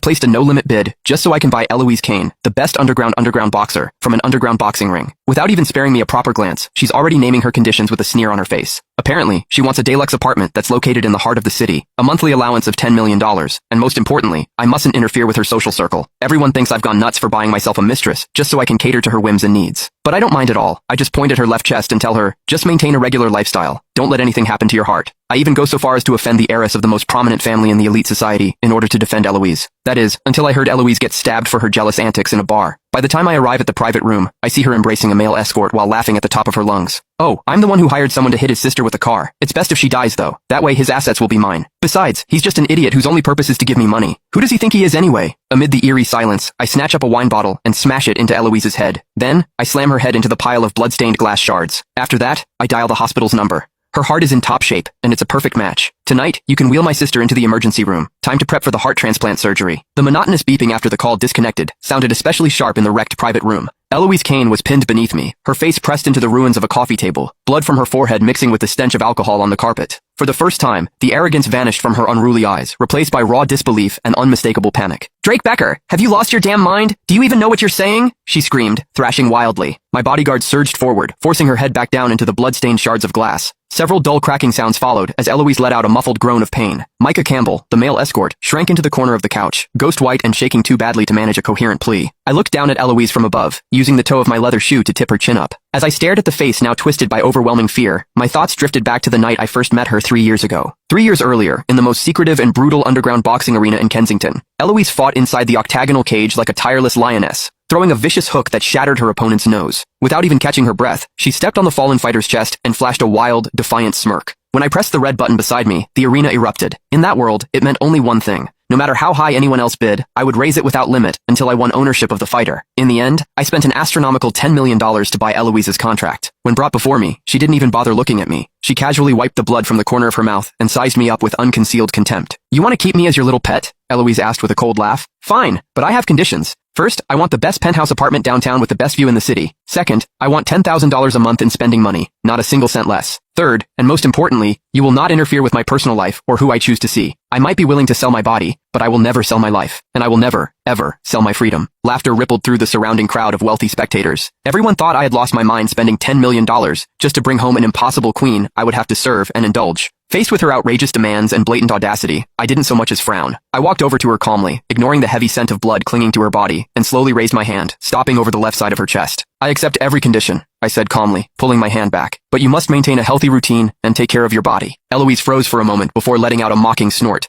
placed a no-limit bid just so I can buy Eloise Kane, the best underground boxer, from an underground boxing ring. Without even sparing me a proper glance, she's already naming her conditions with a sneer on her face. Apparently, she wants a deluxe apartment that's located in the heart of the city, a monthly allowance of $10 million, and most importantly, I mustn't interfere with her social circle. Everyone thinks I've gone nuts for buying myself a mistress, just so I can cater to her whims and needs. But I don't mind at all. I just point at her left chest and tell her, just maintain a regular lifestyle. Don't let anything happen to your heart. I even go so far as to offend the heiress of the most prominent family in the elite society in order to defend Eloise. That is, until I heard Eloise get stabbed for her jealous antics in a bar. By the time I arrive at the private room, I see her embracing a male escort while laughing at the top of her lungs. Oh, I'm the one who hired someone to hit his sister with a car. It's best if she dies, though. That way his assets will be mine. Besides, he's just an idiot whose only purpose is to give me money. Who does he think he is anyway? Amid the eerie silence, I snatch up a wine bottle and smash it into Eloise's head. Then, I slam her head into the pile of blood-stained glass shards. After that, I dial the hospital's number. Her heart is in top shape, and it's a perfect match. Tonight, you can wheel my sister into the emergency room. Time to prep for the heart transplant surgery. The monotonous beeping after the call disconnected sounded especially sharp in the wrecked private room. Eloise Kane was pinned beneath me, her face pressed into the ruins of a coffee table, blood from her forehead mixing with the stench of alcohol on the carpet. For the first time, the arrogance vanished from her unruly eyes, replaced by raw disbelief and unmistakable panic. "Drake Becker, have you lost your damn mind? Do you even know what you're saying?" she screamed, thrashing wildly. My bodyguard surged forward, forcing her head back down into the blood-stained shards of glass. Several dull cracking sounds followed as Eloise let out a muffled groan of pain. Micah Campbell, the male escort, shrank into the corner of the couch, ghost white and shaking too badly to manage a coherent plea. I looked down at Eloise from above, using the toe of my leather shoe to tip her chin up. As I stared at the face now twisted by overwhelming fear, my thoughts drifted back to the night I first met her 3 years ago. 3 years earlier, in the most secretive and brutal underground boxing arena in Kensington, Eloise fought inside the octagonal cage like a tireless lioness, throwing a vicious hook that shattered her opponent's nose. Without even catching her breath, she stepped on the fallen fighter's chest and flashed a wild, defiant smirk. When I pressed the red button beside me, the arena erupted. In that world, it meant only one thing. No matter how high anyone else bid, I would raise it without limit until I won ownership of the fighter. In the end, I spent an astronomical $10 million to buy Eloise's contract. When brought before me, she didn't even bother looking at me. She casually wiped the blood from the corner of her mouth and sized me up with unconcealed contempt. "You want to keep me as your little pet?" Eloise asked with a cold laugh. "Fine, but I have conditions. First, I want the best penthouse apartment downtown with the best view in the city. Second, I want $10,000 a month in spending money, not a single cent less. Third, and most importantly, you will not interfere with my personal life or who I choose to see. I might be willing to sell my body, but I will never sell my life, and I will never, ever, sell my freedom." Laughter rippled through the surrounding crowd of wealthy spectators. Everyone thought I had lost my mind spending $10 million just to bring home an impossible queen I would have to serve and indulge. Faced with her outrageous demands and blatant audacity, I didn't so much as frown. I walked over to her calmly, ignoring the heavy scent of blood clinging to her body, and slowly raised my hand, stopping over the left side of her chest. "I accept every condition," I said calmly, pulling my hand back. "But you must maintain a healthy routine and take care of your body." Eloise froze for a moment before letting out a mocking snort.